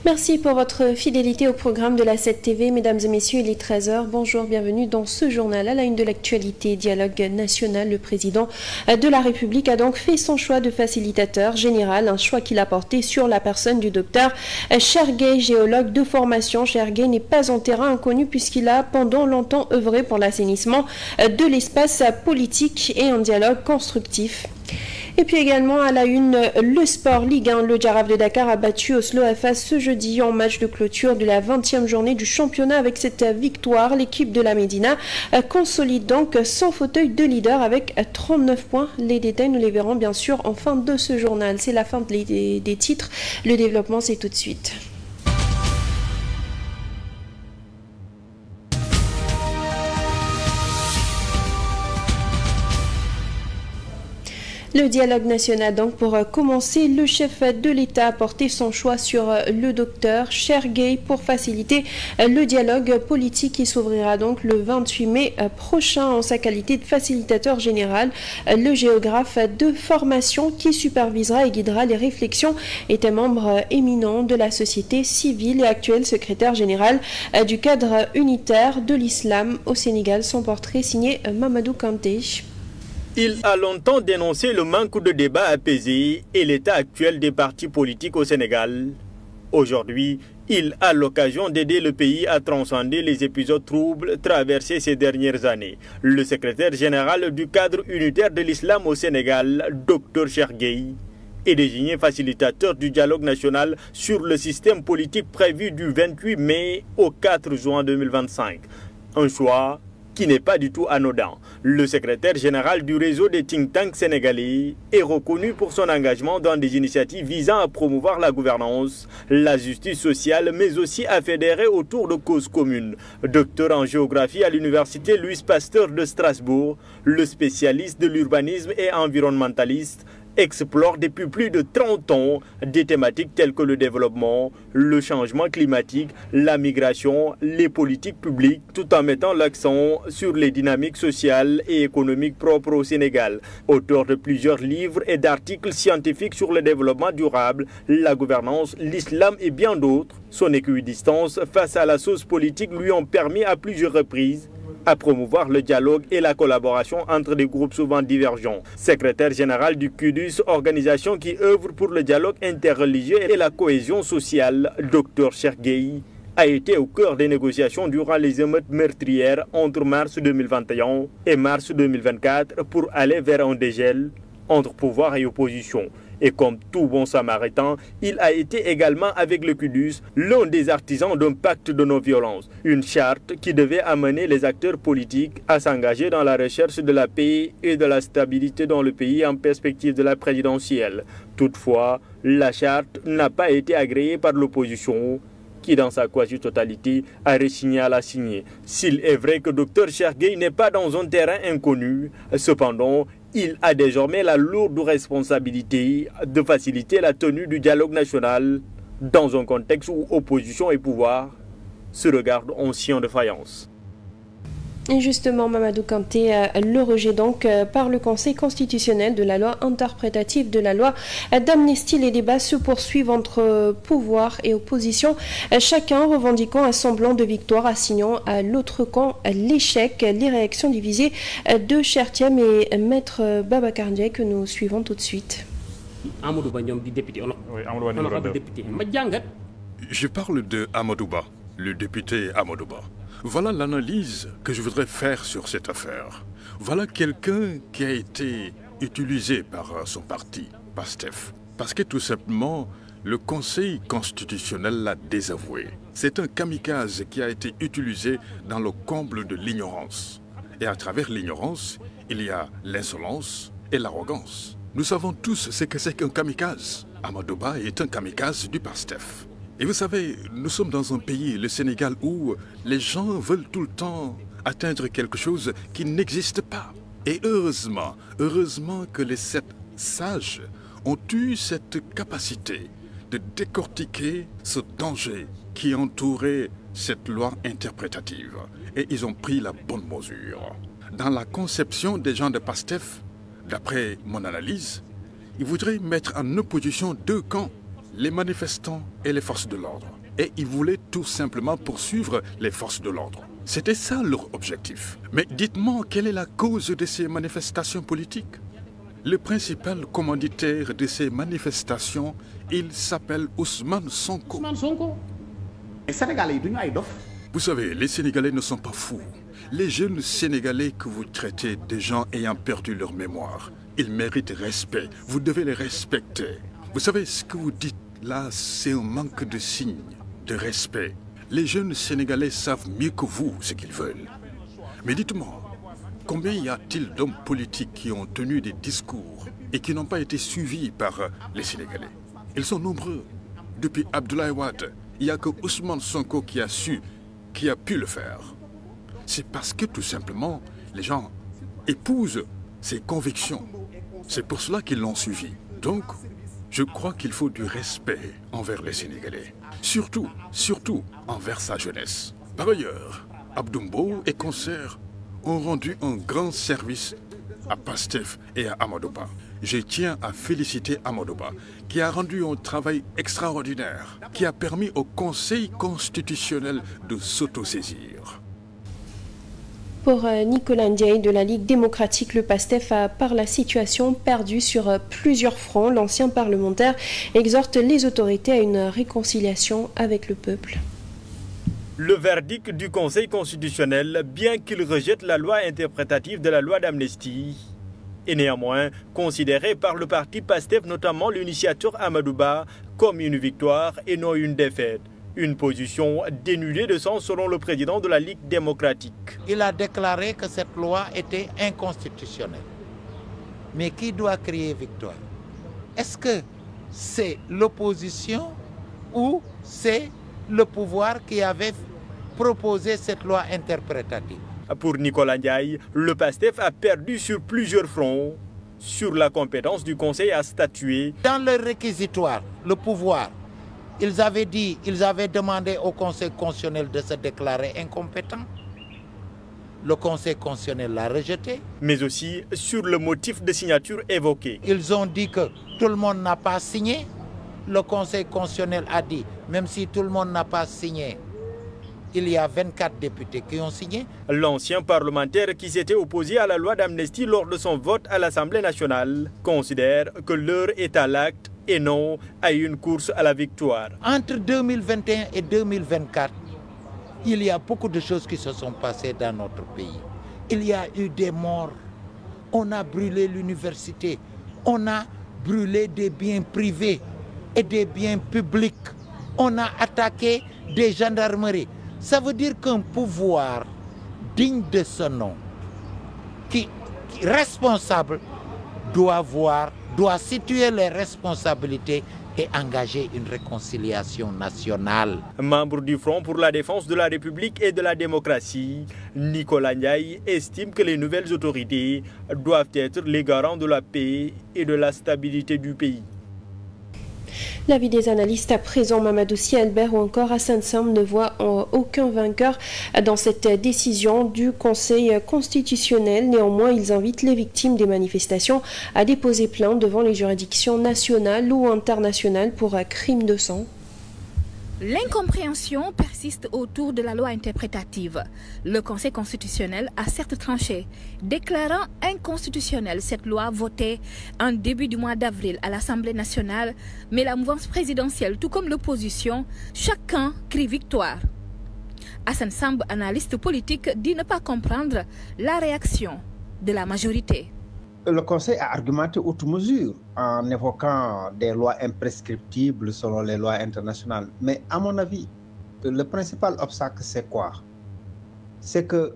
Merci pour votre fidélité au programme de la 7 TV. Mesdames et messieurs, il est 13h. Bonjour, bienvenue dans ce journal. À la une de l'actualité, dialogue national, le président de la République a donc fait son choix de facilitateur général, un choix qu'il a porté sur la personne du docteur Cherguey, géologue de formation. Cherguey n'est pas en terrain inconnu puisqu'il a pendant longtemps œuvré pour l'assainissement de l'espace politique et un dialogue constructif. Et puis également à la une, le sport Ligue 1. Le Jaraaf de Dakar a battu Oslo FA ce jeudi en match de clôture de la 20e journée du championnat. Avec cette victoire, l'équipe de la Médina consolide donc son fauteuil de leader avec 39 points. Les détails, nous les verrons bien sûr en fin de ce journal. C'est la fin des titres. Le développement, c'est tout de suite. Le dialogue national, donc pour commencer, le chef de l'État a porté son choix sur le docteur Cherguey pour faciliter le dialogue politique qui s'ouvrira donc le 28 mai prochain en sa qualité de facilitateur général. Le géographe de formation qui supervisera et guidera les réflexions est un membre éminent de la société civile et actuel secrétaire général du cadre unitaire de l'islam au Sénégal. Son portrait signé Mamadou Kanté. Il a longtemps dénoncé le manque de débat apaisé et l'état actuel des partis politiques au Sénégal. Aujourd'hui, il a l'occasion d'aider le pays à transcender les épisodes troubles traversés ces dernières années. Le secrétaire général du cadre unitaire de l'islam au Sénégal, Dr Cherguey, est désigné facilitateur du dialogue national sur le système politique prévu du 28 mai au 4 juin 2025. Un choix qui n'est pas du tout anodin. Le secrétaire général du réseau des think tanks sénégalais est reconnu pour son engagement dans des initiatives visant à promouvoir la gouvernance, la justice sociale, mais aussi à fédérer autour de causes communes. Docteur en géographie à l'université Louis Pasteur de Strasbourg, le spécialiste de l'urbanisme et environnementaliste explore depuis plus de 30 ans des thématiques telles que le développement, le changement climatique, la migration, les politiques publiques, tout en mettant l'accent sur les dynamiques sociales et économiques propres au Sénégal. Auteur de plusieurs livres et d'articles scientifiques sur le développement durable, la gouvernance, l'islam et bien d'autres, son équidistance face à la sauce politique lui ont permis à plusieurs reprises à promouvoir le dialogue et la collaboration entre des groupes souvent divergents. Secrétaire général du CUDUS, organisation qui œuvre pour le dialogue interreligieux et la cohésion sociale, Dr Cherguey a été au cœur des négociations durant les émeutes meurtrières entre mars 2021 et mars 2024 pour aller vers un dégel entre pouvoir et opposition. Et comme tout bon samaritain, il a été également avec le CUDUS l'un des artisans d'un pacte de non-violence, une charte qui devait amener les acteurs politiques à s'engager dans la recherche de la paix et de la stabilité dans le pays en perspective de la présidentielle. Toutefois, la charte n'a pas été agréée par l'opposition, qui dans sa quasi-totalité a résigné à la signer. S'il est vrai que Dr Cherguey n'est pas dans un terrain inconnu, cependant, il a désormais la lourde responsabilité de faciliter la tenue du dialogue national dans un contexte où opposition et pouvoir se regardent en chien de faïence. Et justement, Mamadou Kanté, le rejet donc par le Conseil constitutionnel de la loi interprétative de la loi d'amnistie. Les débats se poursuivent entre pouvoir et opposition, chacun revendiquant un semblant de victoire, assignant à l'autre camp l'échec. Les réactions divisées de Chertiem et Maître Babacar Ndiaye que nous suivons tout de suite. Je parle de Amadouba, le député Amadouba. Voilà l'analyse que je voudrais faire sur cette affaire. Voilà quelqu'un qui a été utilisé par son parti, PASTEF, parce que tout simplement, le Conseil constitutionnel l'a désavoué. C'est un kamikaze qui a été utilisé dans le comble de l'ignorance. Et à travers l'ignorance, il y a l'insolence et l'arrogance. Nous savons tous ce que c'est qu'un kamikaze. Amadouba est un kamikaze du PASTEF. Et vous savez, nous sommes dans un pays, le Sénégal, où les gens veulent tout le temps atteindre quelque chose qui n'existe pas. Et heureusement que les 7 sages ont eu cette capacité de décortiquer ce danger qui entourait cette loi interprétative. Et ils ont pris la bonne mesure. Dans la conception des gens de PASTEF, d'après mon analyse, ils voudraient mettre en opposition 2 camps, les manifestants et les forces de l'ordre. et ils voulaient tout simplement poursuivre les forces de l'ordre. C'était ça leur objectif. Mais dites-moi, quelle est la cause de ces manifestations politiques? Le principal commanditaire de ces manifestations, il s'appelle Ousmane Sonko. Ousmane Sonko. Les Sénégalais, vous savez, les Sénégalais ne sont pas fous. Les jeunes Sénégalais que vous traitez des gens ayant perdu leur mémoire, ils méritent respect. Vous devez les respecter. Vous savez, ce que vous dites là, c'est un manque de signe, de respect. Les jeunes Sénégalais savent mieux que vous ce qu'ils veulent. Mais dites-moi, combien y a-t-il d'hommes politiques qui ont tenu des discours et qui n'ont pas été suivis par les Sénégalais? Ils sont nombreux. Depuis Abdoulaye Wade, il n'y a que Ousmane Sonko qui a pu le faire. C'est parce que tout simplement, les gens épousent ses convictions. C'est pour cela qu'ils l'ont suivi. Donc, je crois qu'il faut du respect envers les Sénégalais. Surtout envers sa jeunesse. Par ailleurs, Abdou Mbow et consorts ont rendu un grand service à Pastef et à Amadou Ba. Je tiens à féliciter Amadou Ba, qui a rendu un travail extraordinaire, qui a permis au Conseil constitutionnel de s'autosaisir. Pour Nicolas Ndiaye de la Ligue démocratique, le PASTEF a par la situation perdu sur plusieurs fronts. L'ancien parlementaire exhorte les autorités à une réconciliation avec le peuple. Le verdict du Conseil constitutionnel, bien qu'il rejette la loi interprétative de la loi d'amnistie, est néanmoins considéré par le parti PASTEF, notamment l'initiateur Amadou Ba, comme une victoire et non une défaite. Une position dénudée de sens selon le président de la Ligue démocratique. Il a déclaré que cette loi était inconstitutionnelle. Mais qui doit crier victoire? Est-ce que c'est l'opposition ou c'est le pouvoir qui avait proposé cette loi interprétative? Pour Nicolas Ndiaye, le PASTEF a perdu sur plusieurs fronts. Sur la compétence du Conseil à statuer. Dans le réquisitoire, le pouvoir, ils avaient demandé au Conseil constitutionnel de se déclarer incompétent. Le Conseil constitutionnel l'a rejeté. Mais aussi sur le motif de signature évoqué. Ils ont dit que tout le monde n'a pas signé. Le Conseil constitutionnel a dit, même si tout le monde n'a pas signé, il y a 24 députés qui ont signé. L'ancien parlementaire qui s'était opposé à la loi d'amnistie lors de son vote à l'Assemblée nationale considère que l'heure est à l'acte et non à une course à la victoire. Entre 2021 et 2024, il y a beaucoup de choses qui se sont passées dans notre pays. Il y a eu des morts, on a brûlé l'université, on a brûlé des biens privés et des biens publics, on a attaqué des gendarmeries. Ça veut dire qu'un pouvoir digne de ce nom, qui responsable, doit situer les responsabilités et engager une réconciliation nationale. Membre du Front pour la défense de la République et de la démocratie, Nicolas Ndiaye estime que les nouvelles autorités doivent être les garants de la paix et de la stabilité du pays. L'avis des analystes à présent, Mamadou Sy Albert ou encore Hassan Samb ne voient aucun vainqueur dans cette décision du Conseil constitutionnel. Néanmoins, ils invitent les victimes des manifestations à déposer plainte devant les juridictions nationales ou internationales pour crimes de sang. L'incompréhension persiste autour de la loi interprétative. Le Conseil constitutionnel a certes tranché, déclarant inconstitutionnelle cette loi votée en début du mois d'avril à l'Assemblée nationale, mais la mouvance présidentielle, tout comme l'opposition, chacun crie victoire. Hassan Samb, analyste politique, dit ne pas comprendre la réaction de la majorité. Le Conseil a argumenté outre mesure en évoquant des lois imprescriptibles selon les lois internationales. Mais à mon avis, le principal obstacle, c'est quoi? C'est que,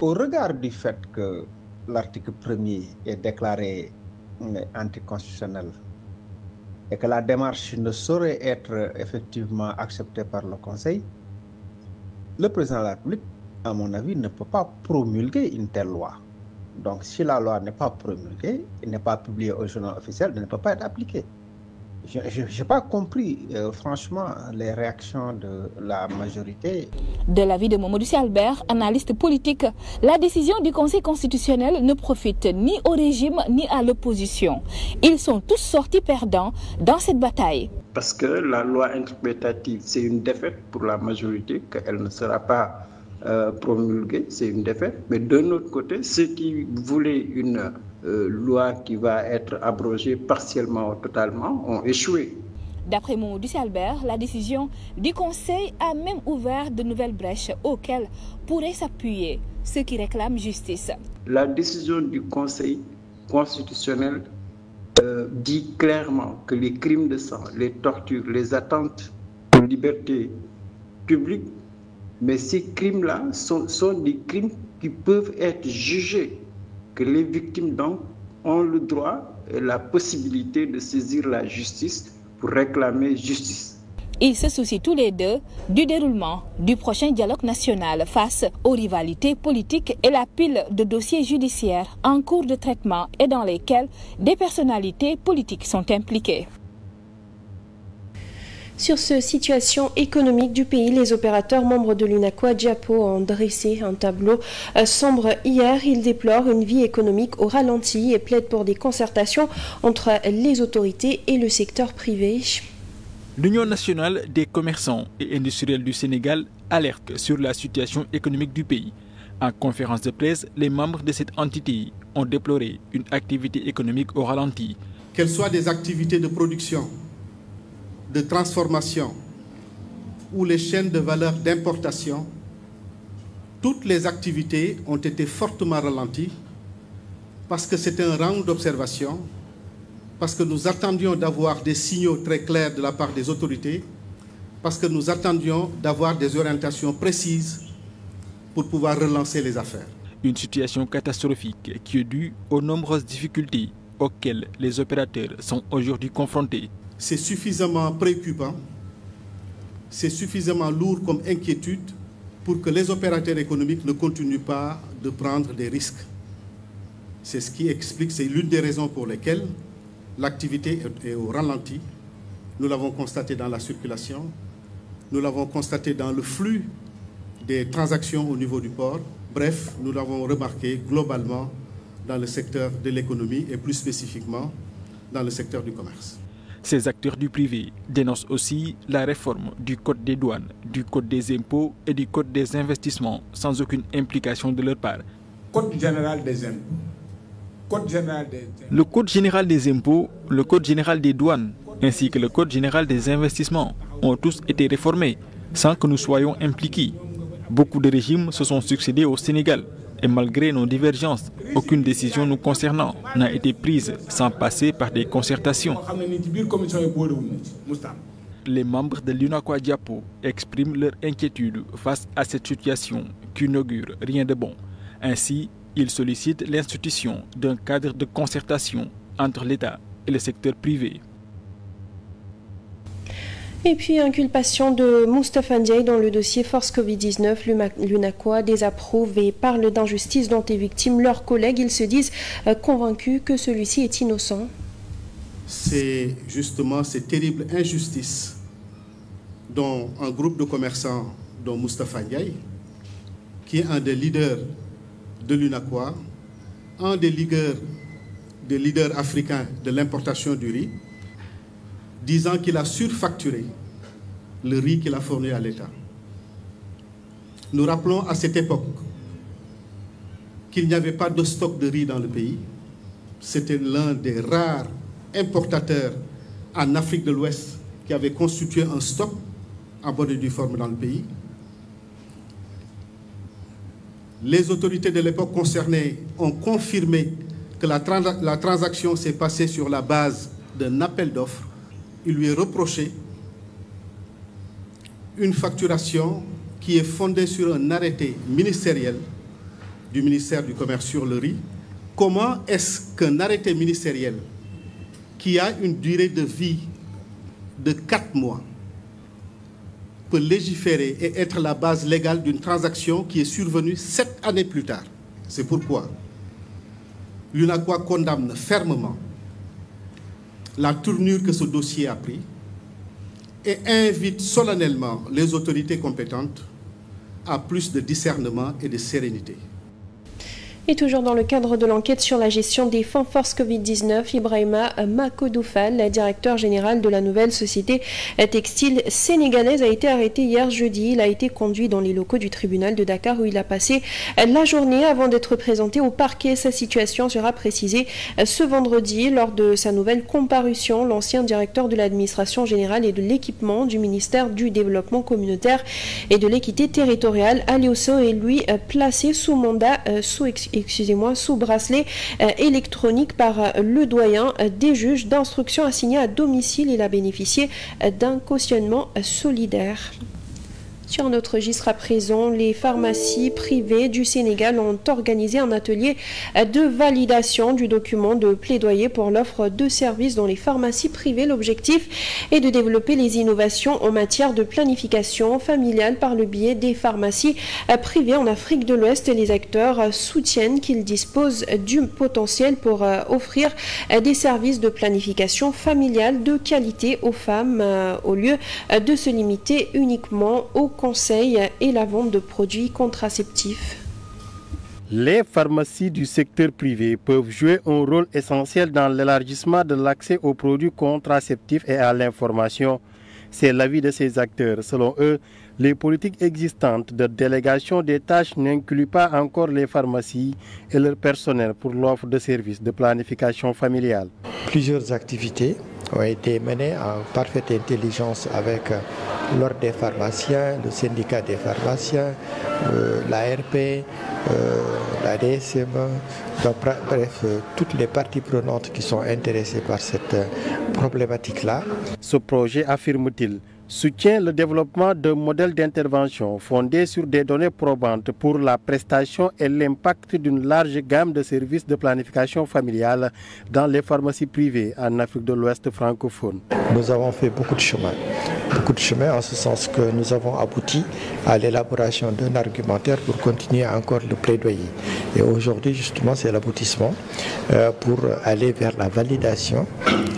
au regard du fait que l'article 1er est déclaré anticonstitutionnel et que la démarche ne saurait être effectivement acceptée par le Conseil, le président de la République, à mon avis, ne peut pas promulguer une telle loi. Donc, si la loi n'est pas promulguée, n'est pas publiée au journal officiel, elle ne peut pas être appliquée. Je n'ai pas compris, franchement, les réactions de la majorité. De l'avis de Mamadou Sy Albert, analyste politique, la décision du Conseil constitutionnel ne profite ni au régime ni à l'opposition. Ils sont tous sortis perdants dans cette bataille. Parce que la loi interprétative, c'est une défaite pour la majorité, qu'elle ne sera pas promulguée, c'est une défaite. Mais d'un autre côté, ceux qui voulaient une loi qui va être abrogée partiellement ou totalement ont échoué. D'après Mamadou Sy Albert, la décision du Conseil a même ouvert de nouvelles brèches auxquelles pourraient s'appuyer ceux qui réclament justice. La décision du Conseil constitutionnel dit clairement que les crimes de sang, les tortures, les atteintes aux libertés publiques, mais ces crimes-là sont des crimes qui peuvent être jugés, que les victimes donc ont le droit et la possibilité de saisir la justice pour réclamer justice. Ils se soucient tous les deux du déroulement du prochain dialogue national face aux rivalités politiques et la pile de dossiers judiciaires en cours de traitement et dans lesquels des personnalités politiques sont impliquées. Sur cette situation économique du pays, les opérateurs membres de l'UNACOIS Diapo ont dressé un tableau sombre hier. Ils déplorent une vie économique au ralenti et plaident pour des concertations entre les autorités et le secteur privé. L'Union nationale des commerçants et industriels du Sénégal alerte sur la situation économique du pays. En conférence de presse, les membres de cette entité ont déploré une activité économique au ralenti. Qu'elles soient des activités de production, de transformation ou les chaînes de valeur d'importation, toutes les activités ont été fortement ralenties parce que c'était un round d'observation, parce que nous attendions d'avoir des signaux très clairs de la part des autorités, parce que nous attendions d'avoir des orientations précises pour pouvoir relancer les affaires. Une situation catastrophique qui est due aux nombreuses difficultés auxquelles les opérateurs sont aujourd'hui confrontés. C'est suffisamment préoccupant, c'est suffisamment lourd comme inquiétude pour que les opérateurs économiques ne continuent pas de prendre des risques. C'est ce qui explique, c'est l'une des raisons pour lesquelles l'activité est au ralenti. Nous l'avons constaté dans la circulation, nous l'avons constaté dans le flux des transactions au niveau du port. Bref, nous l'avons remarqué globalement dans le secteur de l'économie et plus spécifiquement dans le secteur du commerce. Ces acteurs du privé dénoncent aussi la réforme du code des douanes, du code des impôts et du code des investissements sans aucune implication de leur part. Code général des impôts. Le code général des impôts, le code général des douanes ainsi que le code général des investissements ont tous été réformés sans que nous soyons impliqués. Beaucoup de régimes se sont succédés au Sénégal et malgré nos divergences, aucune décision nous concernant n'a été prise sans passer par des concertations. Les membres de l'UNACOIS Diapo expriment leur inquiétude face à cette situation qui n'augure rien de bon. Ainsi, ils sollicitent l'institution d'un cadre de concertation entre l'État et le secteur privé. Et puis, inculpation de Moustapha Ndiaye dans le dossier Force Covid-19. L'UNACOIS désapprouve et parle d'injustice dont est victime leurs collègues. Ils se disent convaincus que celui-ci est innocent. C'est justement cette terrible injustice dont un groupe de commerçants, dont Moustapha Ndiaye, qui est un des leaders de l'UNACOIS, un des leaders africains de l'importation du riz, disant qu'il a surfacturé le riz qu'il a fourni à l'État. Nous rappelons à cette époque qu'il n'y avait pas de stock de riz dans le pays. C'était l'un des rares importateurs en Afrique de l'Ouest qui avait constitué un stock en bonne et due forme dans le pays. Les autorités de l'époque concernées ont confirmé que la transaction s'est passée sur la base d'un appel d'offres. Il lui est reproché une facturation qui est fondée sur un arrêté ministériel du ministère du Commerce sur le riz. Comment est-ce qu'un arrêté ministériel qui a une durée de vie de 4 mois peut légiférer et être la base légale d'une transaction qui est survenue 7 années plus tard? C'est pourquoi l'UNACOIS condamne fermement la tournure que ce dossier a pris et invite solennellement les autorités compétentes à plus de discernement et de sérénité. Et toujours dans le cadre de l'enquête sur la gestion des fonds force Covid-19, Ibrahima Makodoufal, directeur général de la nouvelle société textile sénégalaise, a été arrêté hier jeudi. Il a été conduit dans les locaux du tribunal de Dakar où il a passé la journée avant d'être présenté au parquet. Sa situation sera précisée ce vendredi lors de sa nouvelle comparution. L'ancien directeur de l'administration générale et de l'équipement du ministère du développement communautaire et de l'équité territoriale, Alioso, est lui placé sous mandat sous bracelet électronique par le doyen des juges d'instruction assigné à domicile. Il a bénéficié d'un cautionnement solidaire. Sur un autre registre à présent, les pharmacies privées du Sénégal ont organisé un atelier de validation du document de plaidoyer pour l'offre de services dans les pharmacies privées. L'objectif est de développer les innovations en matière de planification familiale par le biais des pharmacies privées en Afrique de l'Ouest. Les acteurs soutiennent qu'ils disposent du potentiel pour offrir des services de planification familiale de qualité aux femmes au lieu de se limiter uniquement aux conseil et la vente de produits contraceptifs. Les pharmacies du secteur privé peuvent jouer un rôle essentiel dans l'élargissement de l'accès aux produits contraceptifs et à l'information. C'est l'avis de ces acteurs. Selon eux, les politiques existantes de délégation des tâches n'incluent pas encore les pharmacies et leur personnel pour l'offre de services de planification familiale. Plusieurs activités ont été menées en parfaite intelligence avec l'ordre des pharmaciens, le syndicat des pharmaciens, l'ARP, la DSM, bref, toutes les parties prenantes qui sont intéressées par cette problématique-là. Ce projet, affirme-t-il, soutient le développement d'un modèle d'intervention fondé sur des données probantes pour la prestation et l'impact d'une large gamme de services de planification familiale dans les pharmacies privées en Afrique de l'Ouest francophone. Nous avons fait beaucoup de chemin en ce sens que nous avons abouti à l'élaboration d'un argumentaire pour continuer encore le plaidoyer. Et aujourd'hui, justement, c'est l'aboutissement pour aller vers la validation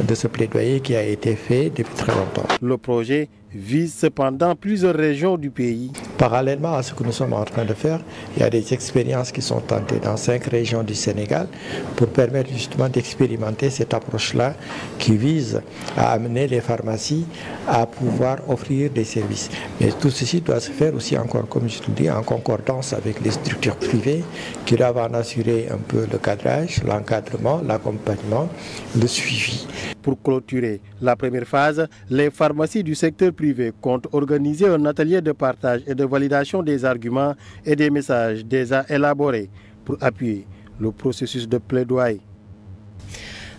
de ce plaidoyer qui a été fait depuis très longtemps. Le projet vise cependant plusieurs régions du pays. Parallèlement à ce que nous sommes en train de faire, il y a des expériences qui sont tentées dans 5 régions du Sénégal pour permettre justement d'expérimenter cette approche-là qui vise à amener les pharmacies à pouvoir offrir des services. Mais tout ceci doit se faire aussi encore, comme je le dis, en concordance avec les structures privées qui doivent en assurer un peu le cadrage, l'encadrement, l'accompagnement, le suivi. Pour clôturer la première phase, les pharmacies du secteur privé comptent organiser un atelier de partage et de validation des arguments et des messages déjà élaborés pour appuyer le processus de plaidoyer.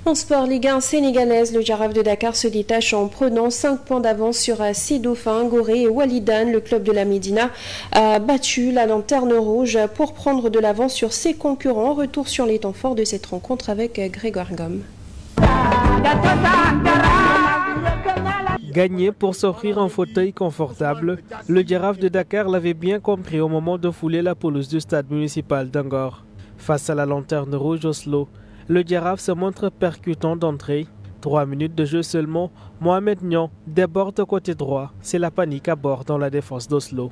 En sport, Ligue 1 sénégalaise, le Jaraaf de Dakar se détache en prenant 5 points d'avance sur ses dauphins, Gorée et Walidane. Le club de la Médina a battu la Lanterne Rouge pour prendre de l'avance sur ses concurrents. Retour sur les temps forts de cette rencontre avec Grégoire Gomme. Gagner pour s'offrir un fauteuil confortable, le Jaraaf de Dakar l'avait bien compris au moment de fouler la pelouse du stade municipal d'Angor. Face à la Lanterne Rouge Oslo, le Jaraaf se montre percutant d'entrée. 3 minutes de jeu seulement, Mohamed Niang déborde côté droit. C'est la panique à bord dans la défense d'Oslo.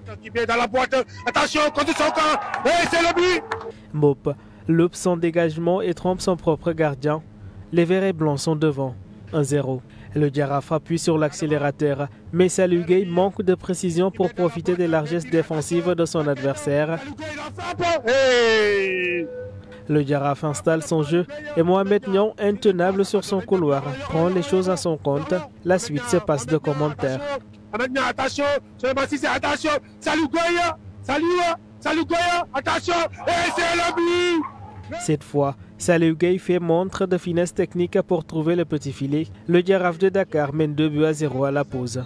Mop loupe son dégagement et trompe son propre gardien. Les verts et blancs sont devant, 1-0. Le Jaraaf appuie sur l'accélérateur, mais Salou Gueye manque de précision pour profiter des largesses défensives de son adversaire. Le Jaraaf installe son jeu et Mohamed Niang, intenable sur son couloir, prend les choses à son compte. La suite se passe de commentaires. Attention, attention, Salou Gueye, attention, et c'est le but! Cette fois, Salou Gueye fait montre de finesse technique pour trouver le petit filet. Le Jaraaf de Dakar mène 2-0 à la pause.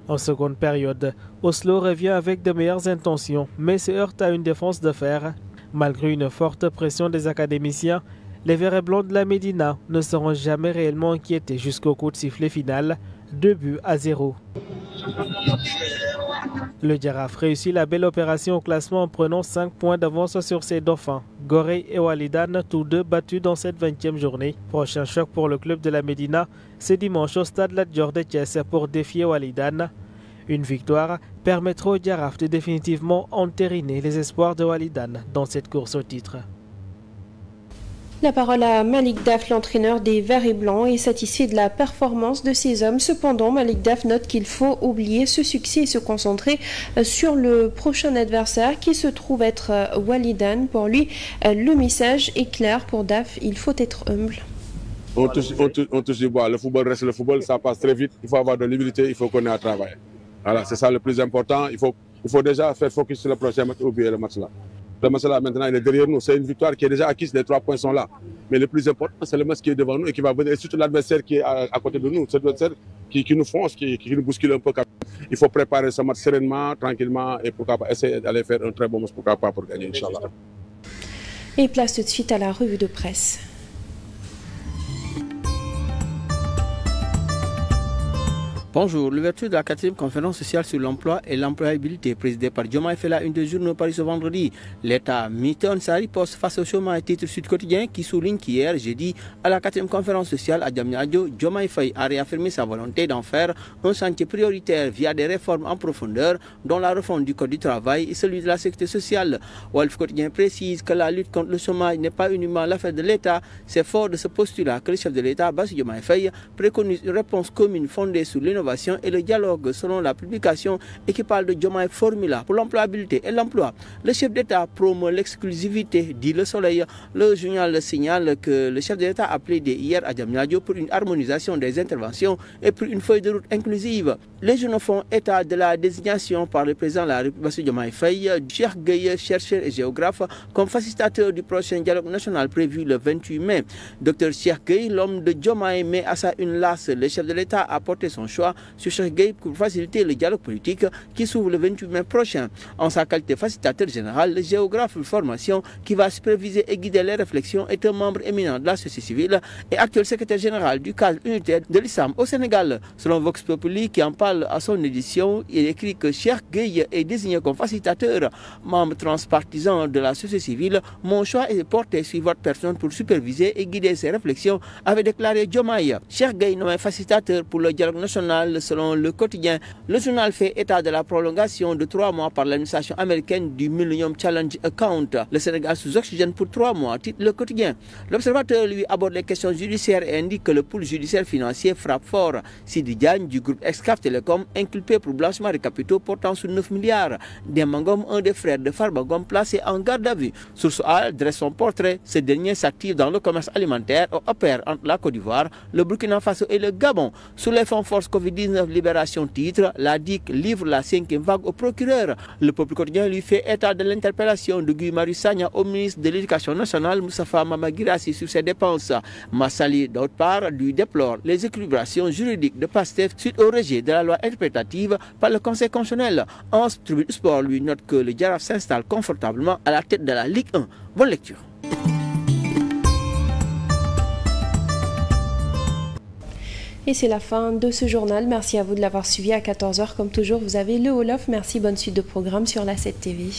En seconde période, Oslo revient avec de meilleures intentions, mais se heurte à une défense de fer. Malgré une forte pression des académiciens, les verts et blancs de la Médina ne seront jamais réellement inquiétés jusqu'au coup de sifflet final, 2-0. Le Jaraaf réussit la belle opération au classement en prenant 5 points d'avance sur ses dauphins. Gorée et Walidane, tous deux battus dans cette 20e journée. Prochain choc pour le club de la Médina, c'est dimanche au stade Lat Dior de Thiès pour défier Walidane. Une victoire permettra au Jaraaf de définitivement entériner les espoirs de Walidane dans cette course au titre. La parole à Malik Daf, l'entraîneur des Verts et Blancs, est satisfait de la performance de ses hommes. Cependant, Malik Daf note qu'il faut oublier ce succès et se concentrer sur le prochain adversaire qui se trouve être Walidane. Pour lui, le message est clair. Pour Daf, il faut être humble. On touche du bois. Le football reste le football, ça passe très vite. Il faut avoir de l'humilité, il faut qu'on ait à travailler. Voilà, c'est ça le plus important. Il faut déjà faire focus sur le prochain match, oublier le match là. Le match là, maintenant, il est derrière nous. C'est une victoire qui est déjà acquise, les 3 points sont là. Mais le plus important, c'est le match qui est devant nous et qui va venir. Et surtout l'adversaire qui est à côté de nous. C'est l'adversaire qui nous fonce, qui nous bouscule un peu. Il faut préparer ce match sereinement, tranquillement et pourquoi pas essayer d'aller faire un très bon match, pourquoi pas pour gagner, Inch'Allah. Et place tout de suite à la revue de presse. Bonjour, l'ouverture de la 4e conférence sociale sur l'emploi et l'employabilité présidée par Diomaye fait la une des journaux Paris ce vendredi. L'État mitonne sa riposte face au chômage, titre Sud Quotidien qui souligne qu'hier, jeudi, à la 4e conférence sociale à Diamniadio, Diomaye Faye a réaffirmé sa volonté d'en faire un chantier prioritaire via des réformes en profondeur, dont la refonte du Code du travail et celui de la sécurité sociale. Wolf Quotidien précise que la lutte contre le chômage n'est pas uniquement l'affaire de l'État. C'est fort de ce postulat que le chef de l'État, Bassirou Diomaye Faye, préconise une réponse commune fondée sur l'innovation et le dialogue selon la publication et qui parle de Diomaye Formula pour l'employabilité et l'emploi. Le chef d'État promeut l'exclusivité, dit Le Soleil. Le journal signale que le chef d'État a plaidé hier à Diamniadio pour une harmonisation des interventions et pour une feuille de route inclusive. Les journaux font état de la désignation par le président de la République Bassirou Diomaye Faye, Cheikh Gueye, chercheur et géographe, comme facilitateur du prochain dialogue national prévu le 28 mai. Dr Cheikh Gueye, l'homme de Diomaye, met à sa une lasse. Le chef de l'État a porté son choix sur Cheikh Gueye pour faciliter le dialogue politique qui s'ouvre le 28 mai prochain. En sa qualité de facilitateur général, le géographe de formation qui va superviser et guider les réflexions est un membre éminent de la société civile et actuel secrétaire général du cadre unitaire de l'islam au Sénégal. Selon Vox Populi qui en parle à son édition, il écrit que Cheikh Gueye est désigné comme facilitateur. Membre transpartisan de la société civile, mon choix est porté sur votre personne pour superviser et guider ses réflexions, avait déclaré Diomaye. Cheikh Gueye nommé facilitateur pour le dialogue national selon Le Quotidien. Le journal fait état de la prolongation de 3 mois par l'administration américaine du Millennium Challenge Account. Le Sénégal sous oxygène pour 3 mois, titre Le Quotidien. L'observateur lui aborde les questions judiciaires et indique que le pool judiciaire financier frappe fort. Sidi Diagne du groupe Excaf Télécom inculpé pour blanchiment de capitaux portant sur 9 milliards. Demangom, un des frères de Farbagom, placé en garde à vue. Source A dresse son portrait. Ce dernier s'active dans le commerce alimentaire et opère entre la Côte d'Ivoire, le Burkina Faso et le Gabon. Sous les fonds force Covid-19 Libération titre, la DIC livre la 5e vague au procureur. Le Peuple quotidien lui fait état de l'interpellation de Guy Marius Sagna au ministre de l'Éducation nationale Moustapha Mamagirassi sur ses dépenses. Massali, d'autre part, lui déplore les équilibrations juridiques de PASTEF suite au rejet de la loi interprétative par le Conseil constitutionnel. En Tribune Sport lui note que le Jaraaf s'installe confortablement à la tête de la Ligue 1. Bonne lecture. Et c'est la fin de ce journal. Merci à vous de l'avoir suivi à 14h. Comme toujours, vous avez le Wolof. Merci, bonne suite de programme sur la 7 TV.